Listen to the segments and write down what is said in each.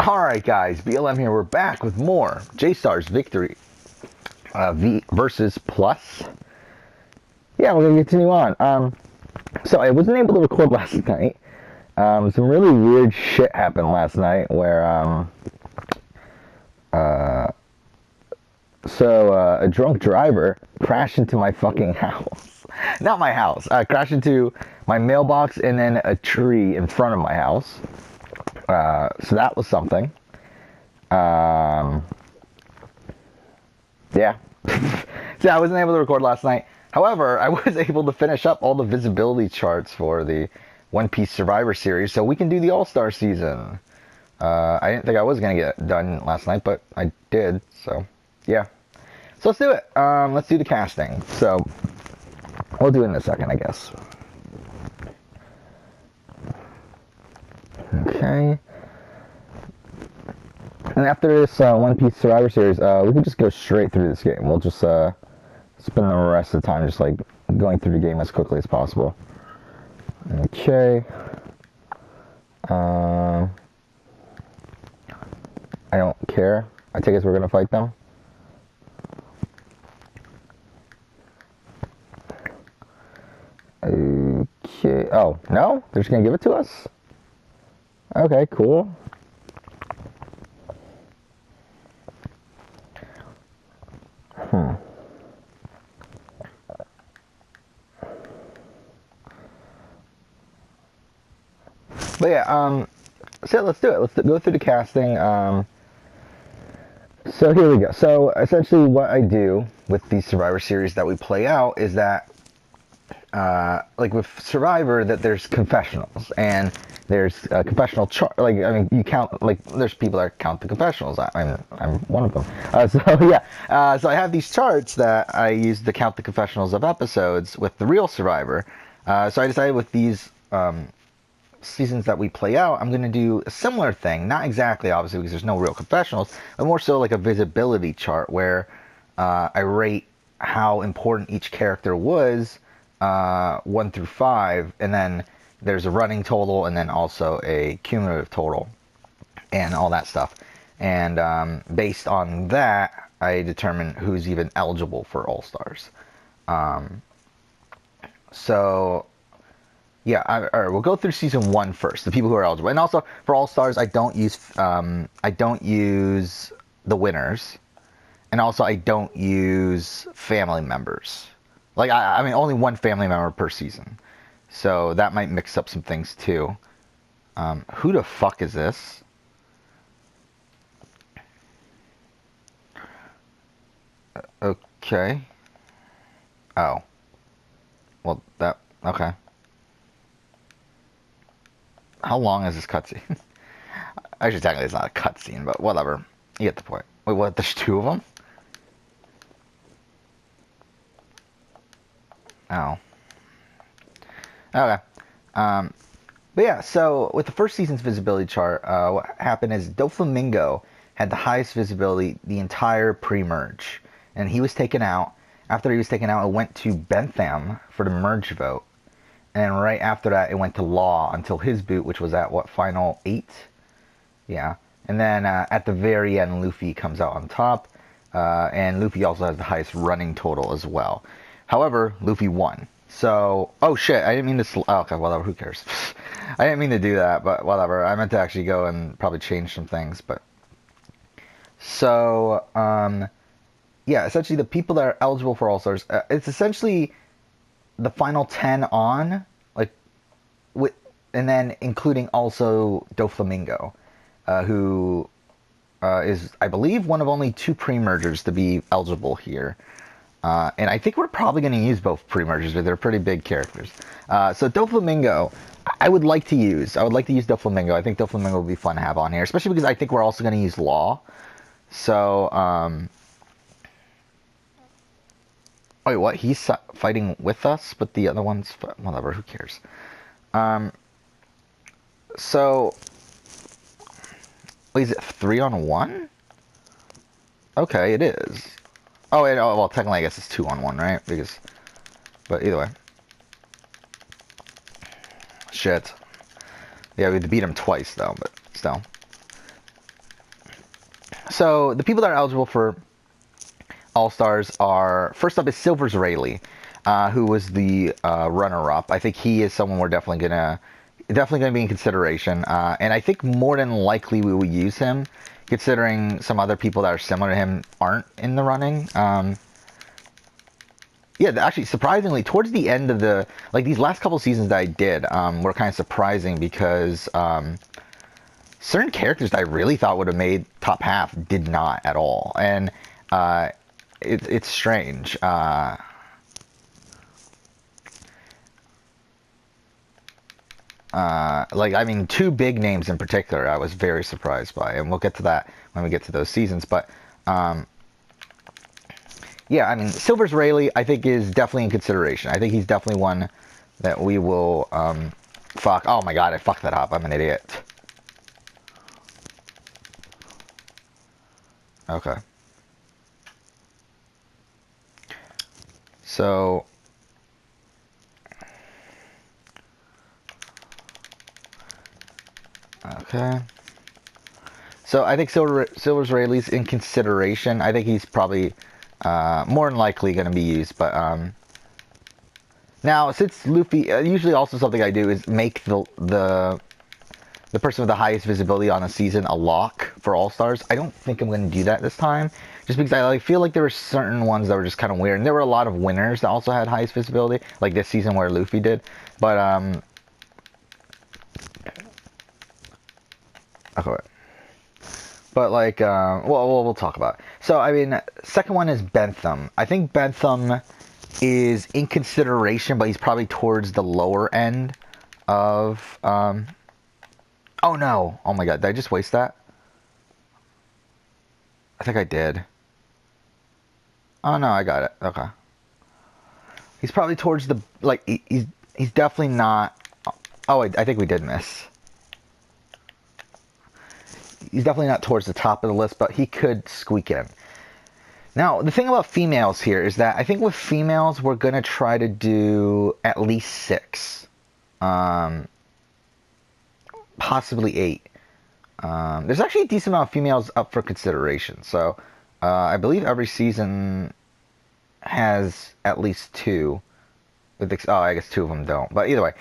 Alright guys, BLM here, we're back with more J-Stars Victory V versus Plus. Yeah, we're going to continue on. So I wasn't able to record last night. Some really weird shit happened last night where, a drunk driver crashed into my fucking house. Not my house, crashed into my mailbox and then a tree in front of my house. So that was something. Yeah. So I wasn't able to record last night. However, I was able to finish up all the visibility charts for the One Piece Survivor Series, so we can do the All-Star season. I didn't think I was going to get done last night, but I did, so yeah. So let's do it. Let's do the casting. So we'll do it in a second, I guess. Okay. And after this One Piece Survivor Series, we can just go straight through this game. We'll just spend the rest of the time just like going through the game as quickly as possible. Okay. I don't care. I take it we're gonna fight them. Okay. Oh, no? They're just gonna give it to us? Okay, cool. But yeah, so let's do it. Let's go through the casting. So here we go. So essentially what I do with the Survivor Series that we play out is that, like with Survivor, that there's confessionals, and there's a confessional chart. Like, I mean, you count, like, there's people that count the confessionals. I'm one of them. So yeah, so I have these charts that I use to count the confessionals of episodes with the real Survivor. So I decided with these seasons that we play out, I'm going to do a similar thing. Not exactly, obviously, because there's no real confessionals, but more so like a visibility chart where I rate how important each character was, 1 through 5, and then there's a running total and then also a cumulative total and all that stuff. And based on that, I determine who's even eligible for All-Stars. So yeah, all right, we'll go through season 1 first, the people who are eligible. And also for All-Stars, I don't use the winners, and also I don't use family members. Like, I mean, only one family member per season, so that might mix up some things too. Who the fuck is this? Okay. Oh. Well, that, okay. How long is this cutscene? Actually, technically it's not a cutscene, but whatever. You get the point. Wait, what? There's 2 of them? Oh. Okay. But yeah, so with the first season's visibility chart, what happened is Doflamingo had the highest visibility the entire pre-merge. And he was taken out. After he was taken out, it went to Bentham for the merge vote. And right after that, it went to Law until his boot, which was at, what, final 8? Yeah. And then at the very end, Luffy comes out on top. And Luffy also has the highest running total as well. However, Luffy won. So, oh shit, I didn't mean to, oh, okay, whatever, who cares? I didn't mean to do that, but whatever. I meant to actually go and probably change some things, but. So, yeah, essentially the people that are eligible for All-Stars, it's essentially the final 10 on, like, with, and then including also Doflamingo, who is, I believe, one of only 2 pre-mergers to be eligible here. And I think we're probably going to use both pre-mergers, but they're pretty big characters. So Doflamingo, I would like to use Doflamingo. I think Doflamingo would be fun to have on here, especially because I think we're also going to use Law. So, wait, what? He's fighting with us, but the other one's... Whatever, who cares? So... Wait, is it 3-on-1? Okay, it is. Oh, wait, oh, well, technically, I guess it's 2-on-1, right? Because... But either way. Shit. Yeah, we had to beat him twice, though, but still. So the people that are eligible for All Stars are, first up is Silvers Rayleigh, who was the runner-up. I think he is someone we're definitely gonna be in consideration, and I think more than likely we will use him, considering some other people that are similar to him aren't in the running. Yeah, actually, surprisingly, towards the end of these last couple seasons that I did, were kind of surprising because certain characters that I really thought would have made top half did not at all, and it's strange. I mean, two big names in particular, I was very surprised by, and we'll get to that when we get to those seasons. But yeah, I mean, Silvers Rayleigh, I think, is definitely in consideration. I think he's definitely one that we will fuck. Oh my god, I fucked that up. I'm an idiot. Okay. So okay. So I think Silvers Rayleigh's in consideration. I think he's probably more than likely going to be used. But now, since Luffy, usually also something I do is make the person with the highest visibility on a season a lock for All Stars. I don't think I'm going to do that this time, just because I feel like there were certain ones that were just kind of weird, and there were a lot of winners that also had highest visibility, like this season where Luffy did. But okay. But well, we'll talk about it. So I mean, second one is Bentham. I think Bentham is in consideration, but he's probably towards the lower end of. Oh no! Oh my god! Did I just waste that? I think I did. Oh no, I got it. Okay. He's probably towards the he's definitely not. Oh wait, I think we did miss. He's definitely not towards the top of the list, but he could squeak in. Now, the thing about females here is that I think with females, we're going to try to do at least 6. Possibly 8. There's actually a decent amount of females up for consideration. So, I believe every season has at least 2. Oh, I guess 2 of them don't. But either way,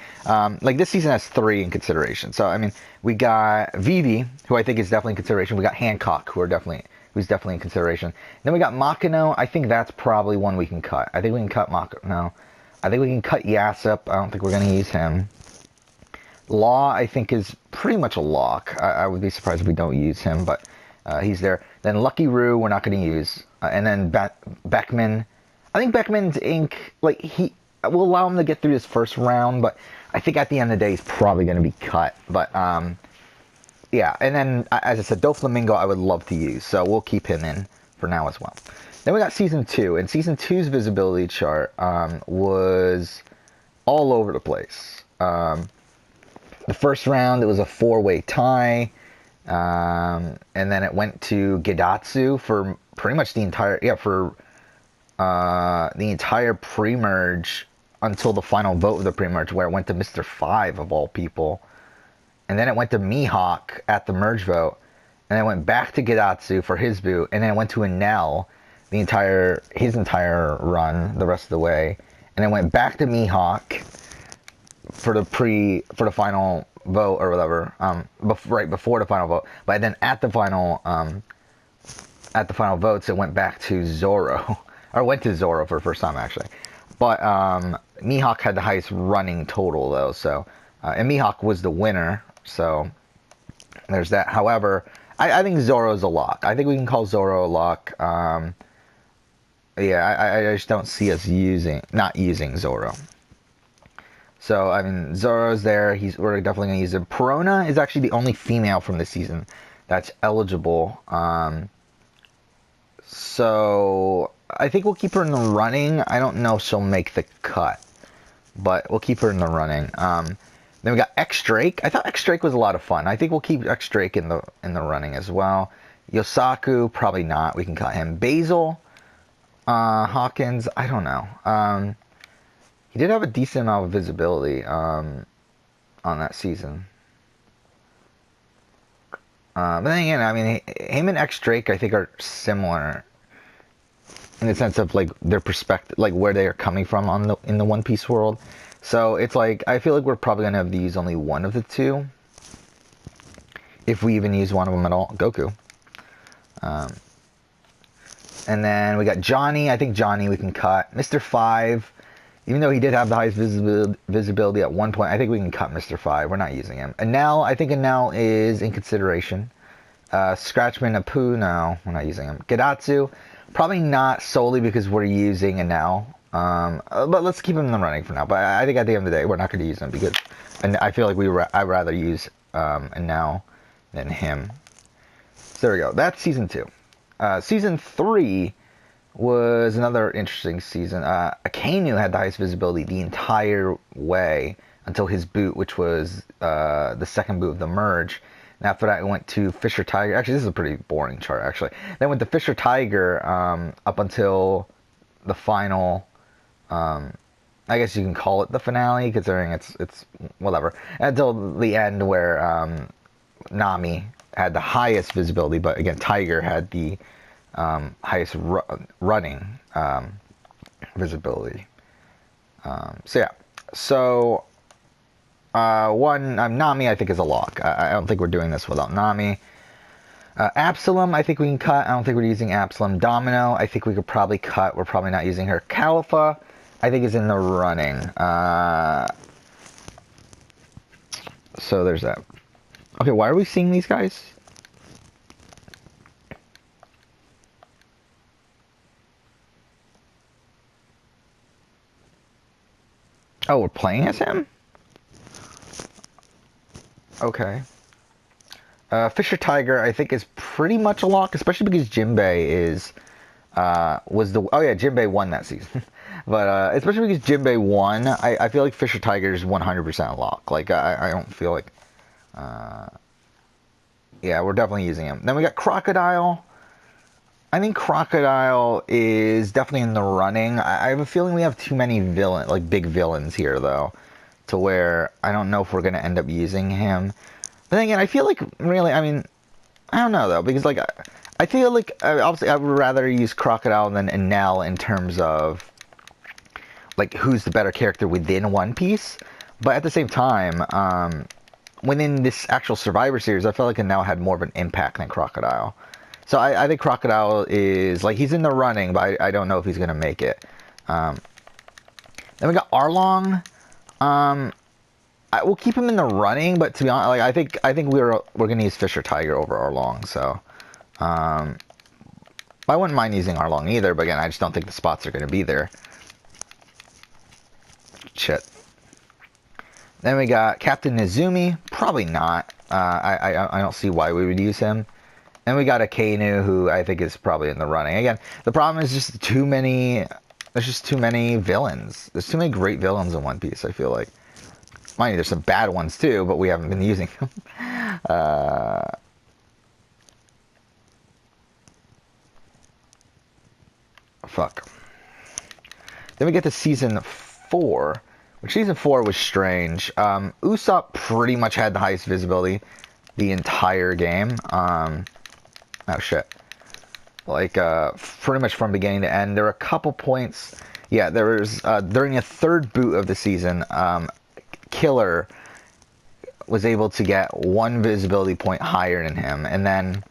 this season has 3 in consideration. So, I mean, we got Vivi, who I think is definitely in consideration. We got Hancock, who's definitely in consideration. Then we got Makino. I think that's probably one we can cut. I think we can cut Makino. I think we can cut Yasopp. I don't think we're going to use him. Law, I think, is pretty much a lock. I would be surprised if we don't use him, but he's there. Then Lucky Roo, we're not going to use. And then Beckman. I think Beckman's ink, we'll allow him to get through this first round, but I think at the end of the day, he's probably going to be cut. But, yeah. And then, as I said, Doflamingo I would love to use, so we'll keep him in for now as well. Then we got Season 2, and Season 2's visibility chart was all over the place. The first round, it was a 4-way tie, and then it went to Gedatsu for pretty much the entire pre-merge until the final vote of the pre-merge, where it went to Mr. 5 of all people. And then it went to Mihawk at the merge vote. And then it went back to Gedatsu for his boot. And then it went to Enel his entire run the rest of the way. And then went back to Mihawk for the final vote or whatever. Right before the final vote. But then at the final votes, it went back to Zoro. Or went to Zoro for the first time, actually. But Mihawk had the highest running total, though. So, and Mihawk was the winner. So, there's that. However, I think Zoro's a lock. I think we can call Zoro a lock. Yeah, I just don't see us not using Zoro. So, I mean, Zoro's there. We're definitely going to use him. Perona is actually the only female from this season that's eligible. So, I think we'll keep her in the running. I don't know if she'll make the cut, but we'll keep her in the running. Then we got X Drake. I thought X Drake was a lot of fun. I think we'll keep X Drake in the running as well. Yosaku, probably not. We can cut him. Basil, Hawkins, I don't know. He did have a decent amount of visibility on that season. But then again, I mean, him and X Drake, I think, are similar in the sense of like their perspective, like where they are coming from on the in the One Piece world. So it's like I feel like we're probably gonna have to use only one of the two, if we even use one of them at all. Goku. And then we got Johnny. I think Johnny we can cut. Mr. Five, even though he did have the highest visibility at one point, I think we can cut Mr. Five. We're not using him. Enel, I think Enel is in consideration. Scratchman, Apu, no, we're not using him. Gadatsu, probably not solely because we're using Enel. But let's keep him in the running for now. But I think at the end of the day, we're not going to use him because, and I feel like I'd rather use Enel than him. So there we go. That's season 2. Season 3 was another interesting season. Akainu had the highest visibility the entire way until his boot, which was the second boot of the merge. And after that, it went to Fisher Tiger. Actually, this is a pretty boring chart, actually. Then went to Fisher Tiger up until the final. I guess you can call it the finale, considering it's whatever. Until the end where Nami had the highest visibility, but again, Tiger had the highest running visibility. So yeah, so Nami I think is a lock. I don't think we're doing this without Nami. Absalom I think we can cut. I don't think we're using Absalom. Domino I think we could probably cut. We're probably not using her. Califa I think is in the running. So there's that. Okay, why are we seeing these guys? Oh, we're playing as him? Okay. Fisher Tiger, I think, is pretty much a lock, especially because Jinbei is, oh yeah, Jinbei won that season. But, especially because Jinbei won, I feel like Fisher Tiger is 100% a lock. Like, I don't feel like, yeah, we're definitely using him. Then we got Crocodile. I think Crocodile is definitely in the running. I have a feeling we have too many big villains here, though, to where I don't know if we're going to end up using him. But then again, I feel like, really, I mean, I don't know, though, because, like, I feel like, obviously, I would rather use Crocodile than Enel in terms of, like, who's the better character within One Piece. But at the same time, within this actual Survivor Series, I felt like Enel had more of an impact than Crocodile. So I think Crocodile is, like, he's in the running, but I don't know if he's going to make it. Then we got Arlong. We'll keep him in the running, but to be honest, like, I think we're going to use Fisher Tiger over Arlong, so. I wouldn't mind using Arlong either, but again, I just don't think the spots are going to be there. Shit. Then we got Captain Nezumi. Probably not. I don't see why we would use him. And we got Akainu, who I think is probably in the running. Again, the problem is just too many. There's just too many villains. There's too many great villains in One Piece, I feel like. Mind you, there's some bad ones too, but we haven't been using them. Fuck. Then we get to Season 4, which Season 4 was strange. Usopp pretty much had the highest visibility the entire game. Oh shit. Like, pretty much from beginning to end. There were a couple points. Yeah, there was, during the third boot of the season, Killer was able to get one visibility point higher than him. And then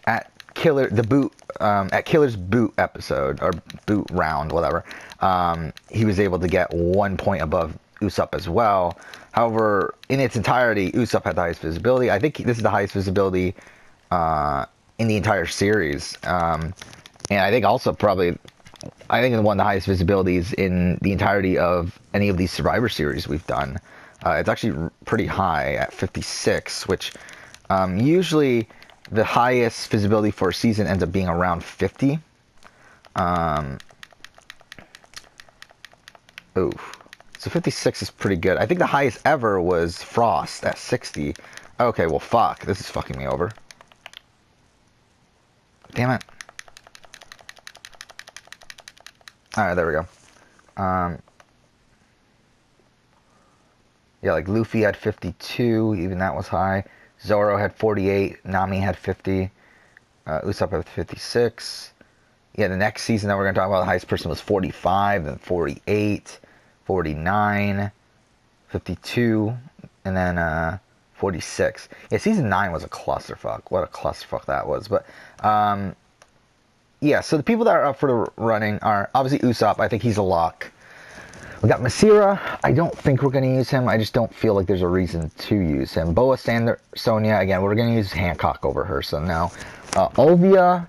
at Killer's boot episode, or boot round, whatever, he was able to get 1 point above Usopp as well. However, in its entirety, Usopp had the highest visibility. I think this is the highest visibility in the entire series. And I think also probably, I think one of the highest visibilities in the entirety of any of these Survivor Series we've done. It's actually pretty high at 56, which usually the highest visibility for a season ends up being around 50. Oof. So 56 is pretty good. I think the highest ever was Frost at 60. Okay, well, fuck. This is fucking me over. Damn it. Alright, there we go. Yeah, like Luffy had 52. Even that was high. Zoro had 48. Nami had 50. Usopp had 56. Yeah, the next season that we're going to talk about, the highest person was 45, then 48, 49, 52, and then 46. Yeah, season 9 was a clusterfuck. What a clusterfuck that was. But, yeah, so the people that are up for the running are obviously Usopp. I think he's a lock. We got Masira. I don't think we're going to use him. I just don't feel like there's a reason to use him. Boa Sonia, again, we're going to use Hancock over her, so no. Olvia,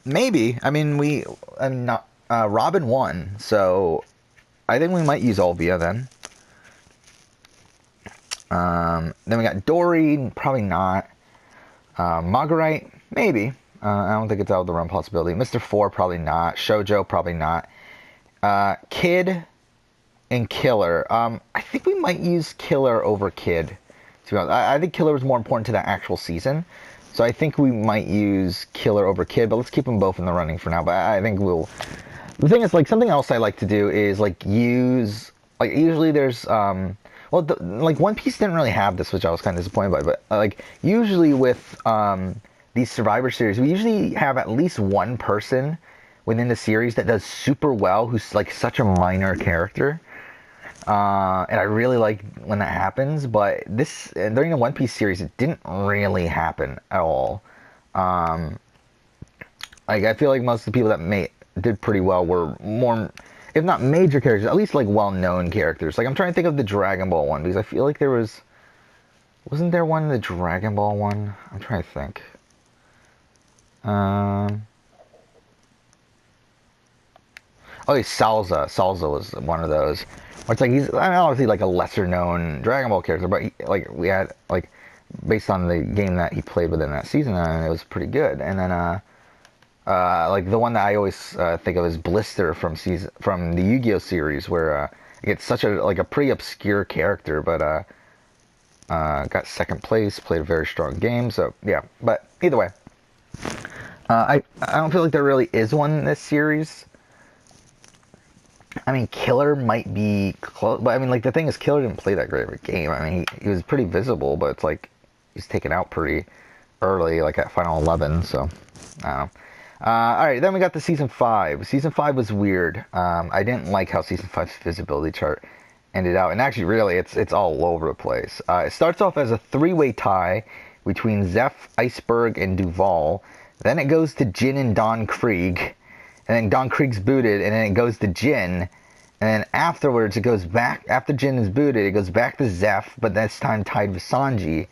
maybe. I mean, not, Robin won, so I think we might use Olvia then. Then we got Dory, probably not. Marguerite, maybe. I don't think it's out of the realm possibility. Mr. Four, probably not. Shoujo, probably not. Kid and Killer. I think we might use Killer over Kid. To be honest, I think Killer is more important to that actual season. So I think we might use Killer over Kid, but let's keep them both in the running for now. But I think we'll... The thing is, like, something else I like to do is, like, use... Like, usually there's, well, like, One Piece didn't really have this, which I was kind of disappointed by. But, like, usually with, these Survivor series, we usually have at least one person within the series that does super well, who's like such a minor character, and I really like when that happens. But this during the One Piece series, it didn't really happen at all. Like, I feel like most of the people that did pretty well were more, if not major characters, at least like well-known characters. Like, I'm trying to think of the Dragon Ball one, because I feel like wasn't there one in the Dragon Ball one? I'm trying to think. Oh, Salza. Salza was one of those. Where it's like, he's obviously like a lesser known Dragon Ball character, but like, we had, like, based on the game that he played within that season, it was pretty good. And then, like, the one that I always think of is Blister from the Yu-Gi-Oh series, where it's such a pretty obscure character, but got second place, played a very strong game. So yeah, but either way, I don't feel like there really is one in this series. I mean, Killer might be close, but I mean, like, the thing is, Killer didn't play that great of a game. I mean, he was pretty visible, but it's like he's taken out pretty early, like at Final 11. So I don't know. All right, then we got the season 5. Season 5 was weird. I didn't like how season 5's visibility chart ended out, and actually, really, it's all over the place. It starts off as a 3-way tie between Zeph, Iceberg, and Duval. Then it goes to Jin and Don Krieg, and then Don Krieg's booted, and then it goes to Jin, and then afterwards it goes back, after Jin is booted, it goes back to Zeph, but this time tied with Sanji,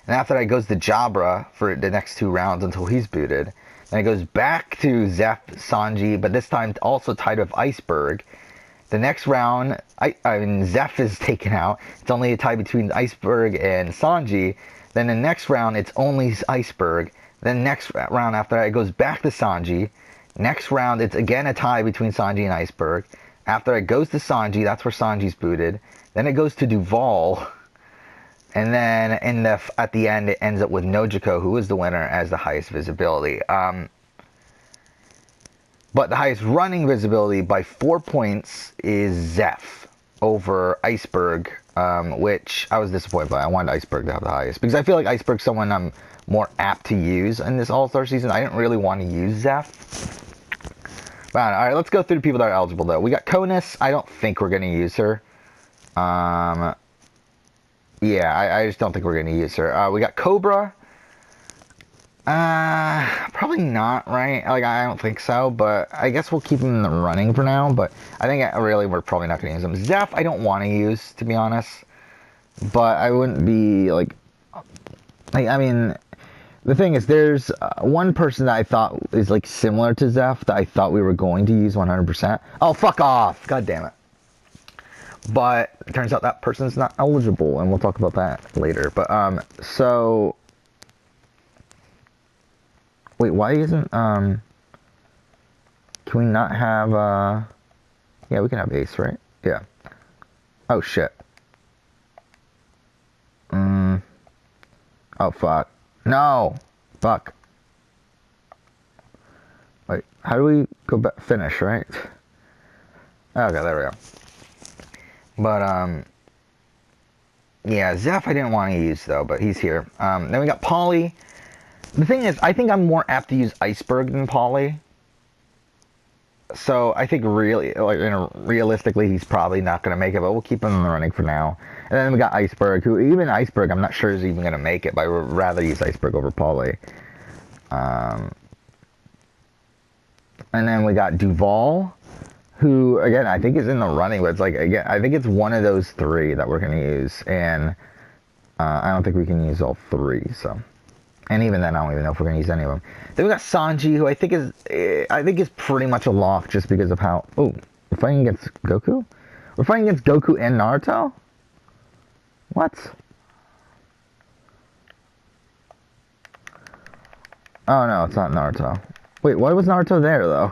and after that it goes to Jabra for the next 2 rounds until he's booted. Then it goes back to Zeph, Sanji, but this time also tied with Iceberg. The next round, I mean, Zeph is taken out. It's only a tie between Iceberg and Sanji. Then the next round, it's only Iceberg. Then next round after that, it goes back to Sanji. Next round, it's again a tie between Sanji and Iceberg. After it goes to Sanji, that's where Sanji's booted. Then it goes to Duval. And then at the end, it ends up with Nojiko, who is the winner, as the highest visibility. But the highest running visibility by 4 points is Zeph over Iceberg, which I was disappointed by. I wanted Iceberg to have the highest, because I feel like Iceberg's someone I'm more apt to use in this All-Star season. I didn't really want to use Zeph. But, all right, let's go through the people that are eligible, though. We got Konus. I don't think we're going to use her. Yeah, I just don't think we're going to use her. We got Cobra. Probably not, right? Like, I don't think so, but I guess we'll keep him in the running for now. But I think really we're probably not going to use him. Zeph, I don't want to use, to be honest. But I wouldn't be, like, I mean, the thing is, there's one person that I thought is, like, similar to Zeph that I thought we were going to use 100%. Oh, fuck off! God damn it. But it turns out that person's not eligible, and we'll talk about that later. But, so... Wait, why isn't, can we not have, yeah, we can have Ace, right? Yeah. Oh, shit. Oh, fuck. No! Fuck. Wait, how do we go back? Finish, right? Okay, there we go. But, Yeah, Zeph I didn't want to use though, but he's here. Then we got Polly. The thing is, I think I'm more apt to use Iceberg than Polly. So I think really, like, realistically, he's probably not going to make it, but we'll keep him in the running for now. And then we got Iceberg, who even Iceberg, I'm not sure is even going to make it, but I would rather use Iceberg over Polly. And then we got Duval, who again I think is in the running, but it's like again I think it's one of those three that we're going to use, and I don't think we can use all three. So. And even then, I don't even know if we're going to use any of them. Then we got Sanji, who I think is pretty much a lock just because of how... Oh, we're fighting against Goku? We're fighting against Goku and Naruto? What? Oh, no, it's not Naruto. Wait, why was Naruto there, though?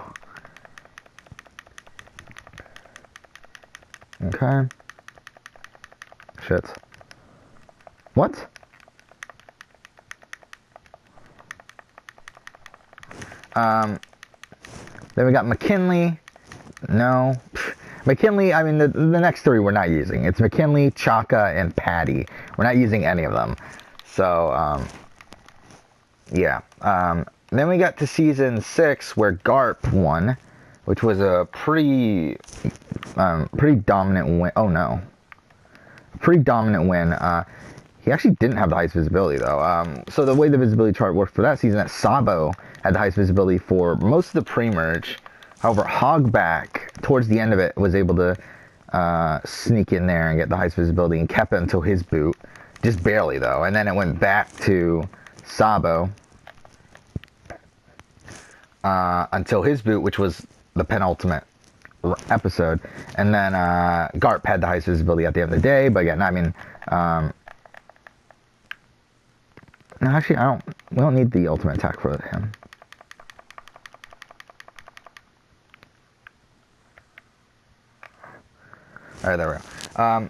Okay. Shit. What? Then we got McKinley. No. McKinley, I mean, the next three we're not using. It's McKinley, Chaka, and Patty. We're not using any of them. So, yeah. Then we got to season 6 where Garp won, which was a pretty dominant win. Oh, no. Pretty dominant win. He actually didn't have the highest visibility, though. So the way the visibility chart worked for that season, that Sabo had the highest visibility for most of the pre-merge. However, Hogback, towards the end of it, was able to sneak in there and get the highest visibility and kept it until his boot. Just barely, though. And then it went back to Sabo until his boot, which was the penultimate episode. And then Garp had the highest visibility at the end of the day. But again, I mean... no, actually, we don't need the ultimate attack for him. Alright, there we go.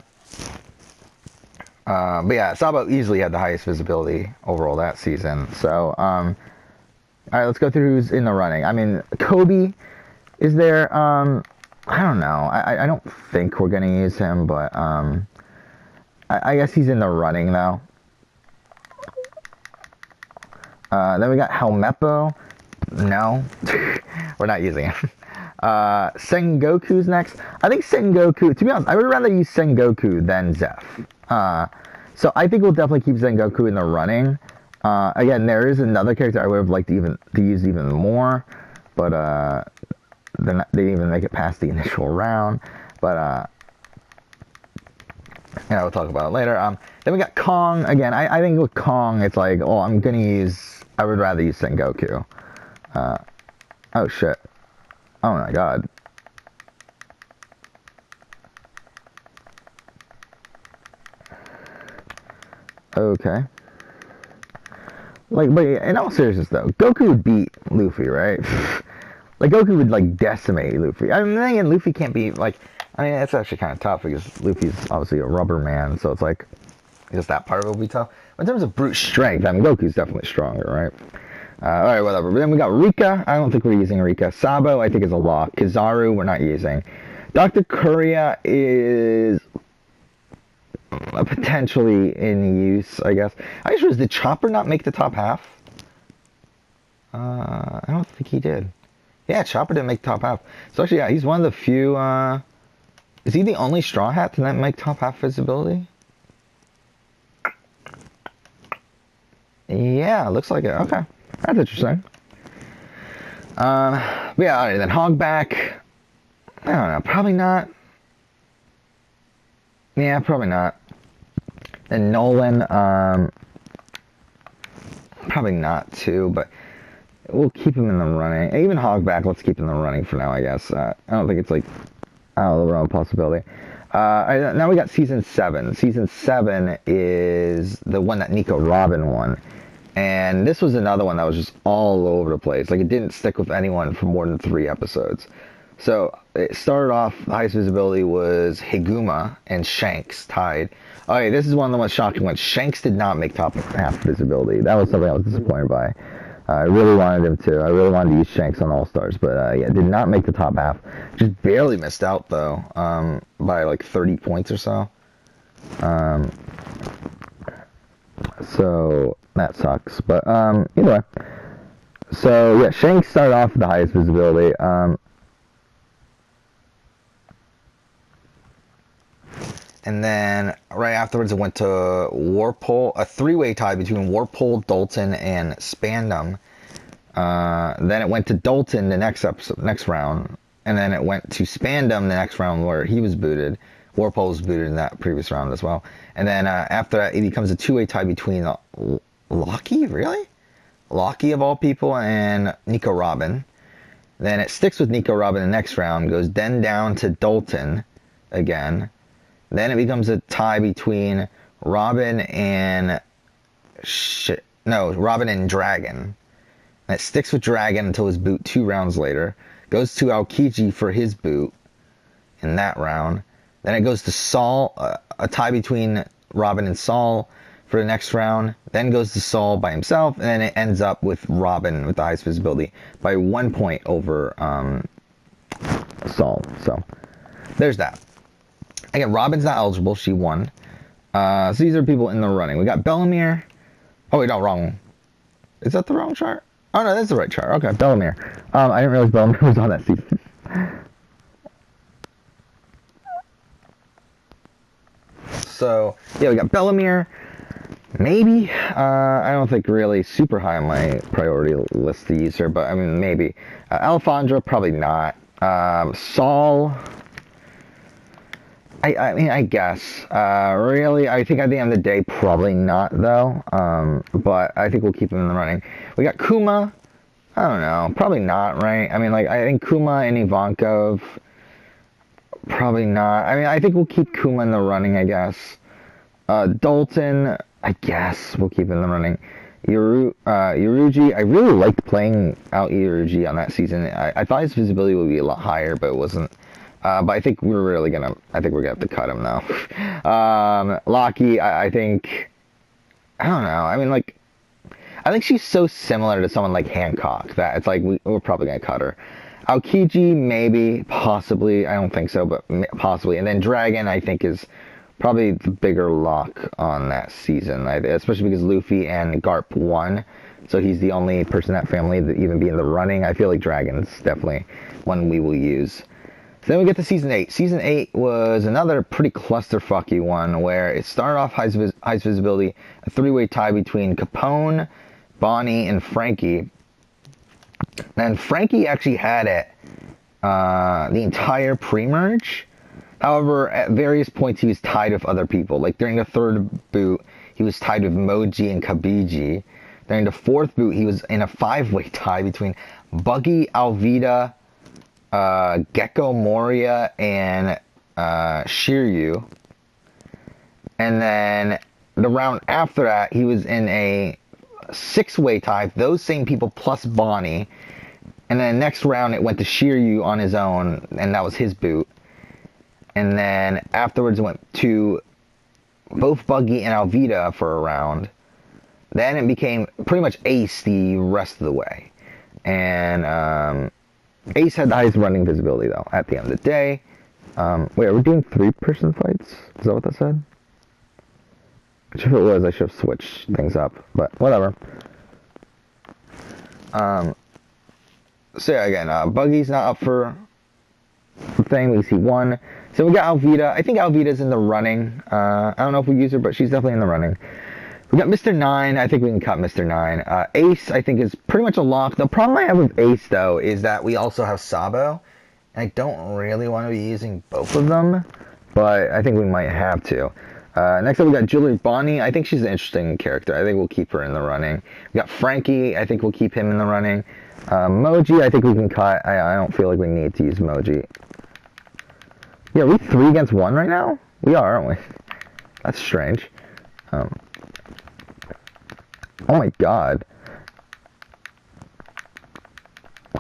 But yeah, Sabo easily had the highest visibility overall that season. So, alright, let's go through who's in the running. I mean, Kobe is there. I don't know. I don't think we're going to use him, but I guess he's in the running, though. Then we got Helmeppo. No, we're not using him. Sengoku's next. I think Sengoku, to be honest, I would rather use Sengoku than Zeph. So I think we'll definitely keep Sengoku in the running. Again, there is another character I would have liked to use even more, but they didn't even make it past the initial round. But yeah, we'll talk about it later. Then we got Kong. Again, I think with Kong, it's like, oh, I would rather use Sengoku. Oh shit. Oh my god. Okay. Like, but in all seriousness though, Goku would beat Luffy, right? Like, Goku would, like, decimate Luffy. I mean, then again, Luffy can't be, like... I mean, it's actually kind of tough because Luffy's obviously a rubber man, so it's like... I guess that part of it will be tough. But in terms of brute strength, I mean, Goku's definitely stronger, right? Alright, whatever. But then we got Rika. I don't think we're using Rika. Sabo, I think, is a lock. Kizaru, we're not using. Dr. Kuria is... potentially in use, I guess. I just did Chopper not make the top half? I don't think he did. Yeah, Chopper didn't make top half. So actually, yeah, he's one of the few, is he the only Straw Hat to not make top half visibility? Yeah, looks like it. Okay. That's interesting. But yeah, alright, then Hogback. I don't know, probably not. Yeah, probably not. Then Nolan, probably not too, but we'll keep him in the running. Even Hogback, let's keep him in the running for now, I guess. I don't think it's like out of the realm of possibility. Now we got Season 7. Season 7 is the one that Nico Robin won. And this was another one that was just all over the place. Like, it didn't stick with anyone for more than 3 episodes. So, it started off, the highest visibility was Higuma and Shanks tied. Okay, this is one of the most shocking ones. Shanks did not make top half visibility. That was something I was disappointed by. I really wanted him to. I really wanted to use Shanks on All-Stars, but yeah, did not make the top half. Just barely missed out, though, by like 30 points or so. So that sucks. But either way. So yeah, Shanks started off with the highest visibility. And then right afterwards, it went to Warpole, a three-way tie between Warpole, Dalton, and Spandam. Then it went to Dalton the next round, and then it went to Spandam the next round where he was booted. Warpole was booted in that previous round as well. And then after that, it becomes a two-way tie between Locky, really? Locky of all people, and Nico Robin. Then it sticks with Nico Robin the next round, goes then down to Dalton again. Then it becomes a tie between Robin and Robin and Dragon. And it sticks with Dragon until his boot 2 rounds later. Goes to Aokiji for his boot in that round. Then it goes to Saul, a tie between Robin and Saul for the next round. Then goes to Saul by himself, and then it ends up with Robin with the highest visibility by 1 point over Saul. So there's that. Again, Robin's not eligible. She won. So these are people in the running. We got Bellamere. Oh, wait, no, wrong one. Is that the wrong chart? Oh, no, that's the right chart. Okay, Bellamere. I didn't realize Bellamere was on that season. So, yeah, we got Bellamere. Maybe. I don't think really super high on my priority list to use her, but I mean, maybe. Alfandra, probably not. Saul... I mean, I guess. Really, I think at the end of the day, probably not, though. But I think we'll keep him in the running. We got Kuma. I don't know. Probably not, right? I mean, like, I think Kuma and Ivankov. Probably not. I mean, I think we'll keep Kuma in the running, I guess. Dalton, I guess we'll keep in the running. Yuruji, I really liked playing out Yuruji on that season. I thought his visibility would be a lot higher, but it wasn't. But I think we're gonna have to cut him now. Locky, I think, I don't know. I mean, like, I think she's so similar to someone like Hancock that it's like we're probably gonna cut her. Aokiji, maybe, possibly. I don't think so, but possibly. And then Dragon, I think, is probably the bigger lock on that season, especially because Luffy and Garp won. So he's the only person in that family to even be in the running. I feel like Dragon's definitely one we will use. So then we get to Season 8. Season 8 was another pretty clusterfucky one where it started off highest visibility, a three-way tie between Capone, Bonnie, and Frankie. And Frankie actually had it the entire pre-merge. However, at various points he was tied with other people. Like during the third boot, he was tied with Moji and Kabiji. During the fourth boot, he was in a five-way tie between Buggy, Alvida, Gecko Moria, and Shiryu. And then the round after that, he was in a six-way tie, those same people plus Bonnie. And then next round, it went to Shiryu on his own, and that was his boot. And then afterwards, it went to both Buggy and Alvida for a round. Then it became pretty much Ace the rest of the way. And Ace had the highest running visibility, though, at the end of the day. Wait, are we doing three-person fights? Is that what that said? If it was, I should have switched things up, but whatever. So yeah, again, Buggy's not up for the thing. We see one. So we got Alvida. I think Alvida's in the running. I don't know if we use her, but she's definitely in the running. We got Mr. 9. I think we can cut Mr. 9. Ace, I think, is pretty much a lock. The problem I have with Ace, though, is that we also have Sabo. And I don't really want to be using both of them, but I think we might have to. Next up, we got Julie Bonnie. I think she's an interesting character. I think we'll keep her in the running. We got Frankie. I think we'll keep him in the running. Moji, I think we can cut. I don't feel like we need to use Moji. Yeah, are we 3 against 1 right now? We are, aren't we? That's strange. Oh my god.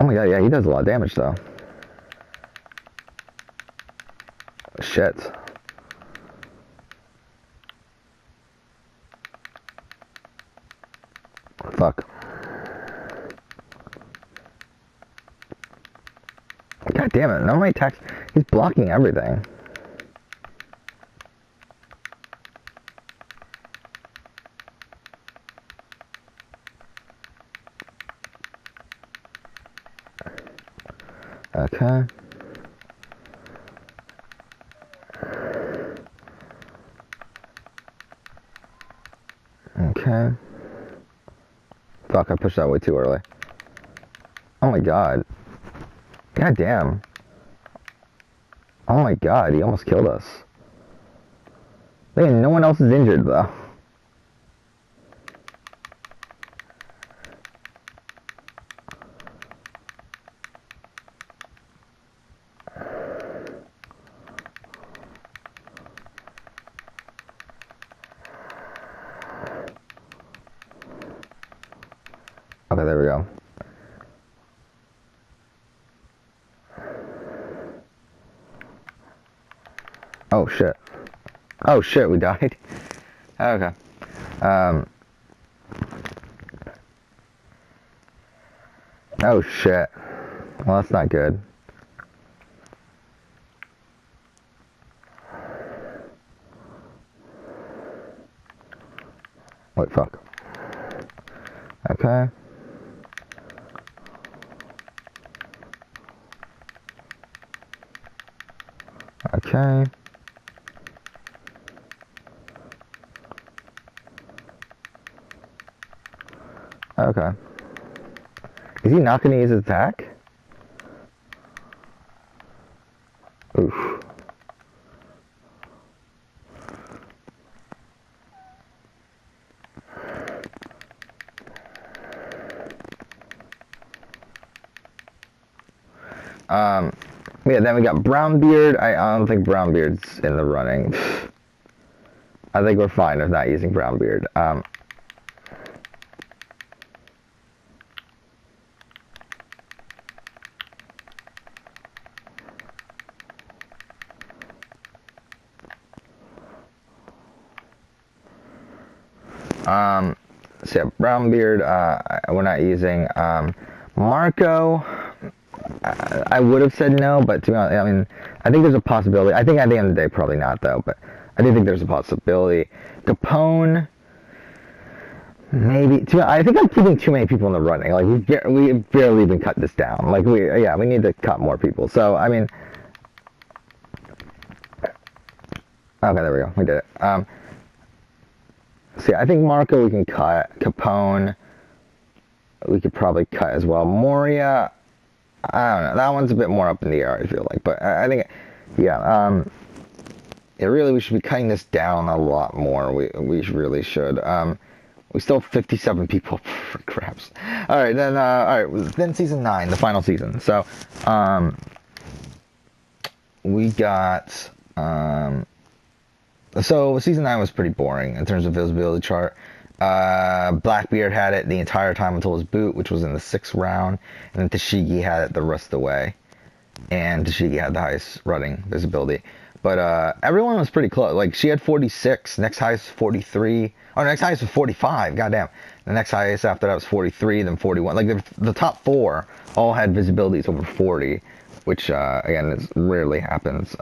Oh my god, yeah, he does a lot of damage, though. Shit. Fuck. God damn it, none of my attacks. He's blocking everything. Okay. Okay. Fuck, I pushed that way too early. Oh my god. God damn. Oh my god, he almost killed us. Man, no one else is injured though. Okay, there we go. Oh shit. Oh shit, we died. Okay. Oh shit. Well, that's not good. Wait, fuck. Okay. Okay. Okay. Is he not going to use his attack? Oof. Yeah, then we got Brownbeard. I don't think Brownbeard's in the running. I think we're fine with not using Brownbeard. So yeah, Brownbeard, we're not using. Marco, I would have said no, but to be honest, I mean, I think there's a possibility. I think at the end of the day, probably not though, but I do think there's a possibility. Capone, maybe. I think I'm keeping too many people in the running. Like we've barely even cut this down. Like we need to cut more people. So I mean, okay, there we go. We did it. See, I think Marco we can cut. Capone, we could probably cut as well. Moria, I don't know. That one's a bit more up in the air, I feel like. But I think, yeah, really, we should be cutting this down a lot more. We really should. We still have 57 people for craps. All right, then season 9, the final season. So, we got, so season 9 was pretty boring in terms of visibility chart. Blackbeard had it the entire time until his boot, which was in the 6th round, and then Tashigi had it the rest of the way, and Tashigi had the highest running visibility. But everyone was pretty close. Like, she had 46, next highest 43, next highest was 45, goddamn. The next highest after that was 43, then 41. Like, the top 4 all had visibilities over 40, which, again, this rarely happens.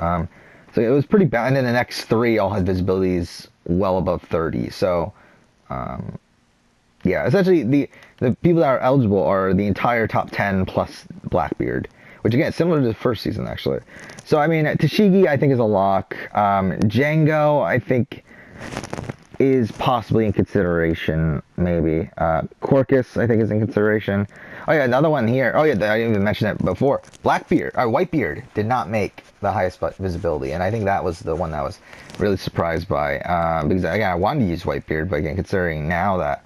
So it was pretty bad, and then the next 3 all had visibilities well above 30, so... yeah, essentially the people that are eligible are the entire top 10 plus Blackbeard, which again, similar to the first season actually. So I mean, Tashigi I think is a lock. Django I think is possibly in consideration, maybe. Corcus I think is in consideration. Oh yeah, another one here. Oh yeah, I didn't even mention it before. Blackbeard, or Whitebeard did not make the highest visibility, and I think that was the one that I was really surprised by, because again, I wanted to use Whitebeard, but again, considering now that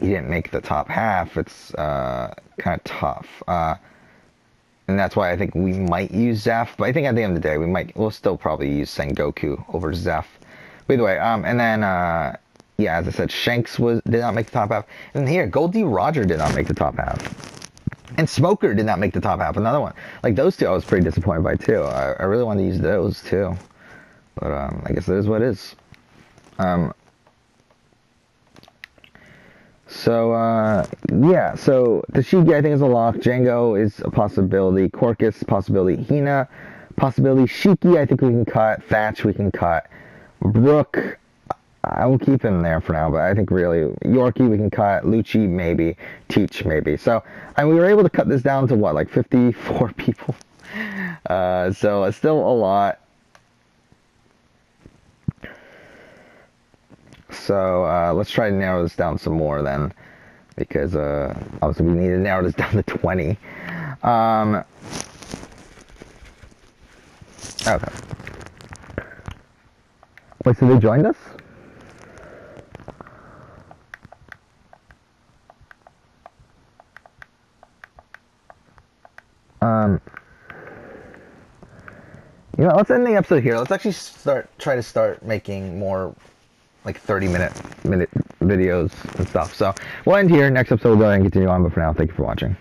he didn't make the top half, it's kind of tough. And that's why I think we might use Zeph, but I think at the end of the day, we'll still probably use Sengoku over Zeph. By the way, and then, yeah, as I said, Shanks did not make the top half. And here, Goldie Roger did not make the top half. And Smoker did not make the top half, another one. Like, those two I was pretty disappointed by, too. I really wanted to use those, too. But, I guess that is what it is. Yeah, so Tashigi I think is a lock. Django is a possibility. Corcus, possibility. Hina, possibility. Shiki I think we can cut. Thatch we can cut. Brook, I will keep him there for now, but I think really Yorkie we can cut, Lucci maybe, Teach maybe. So, and we were able to cut this down to what, like 54 people? So it's still a lot. So let's try to narrow this down some more then, because obviously we need to narrow this down to 20. Okay. Wait, so they joined us? You know, let's end the episode here. Let's actually try to start making more like 30-minute videos and stuff. So we'll end here. Next episode we'll go ahead and continue on, but for now, thank you for watching.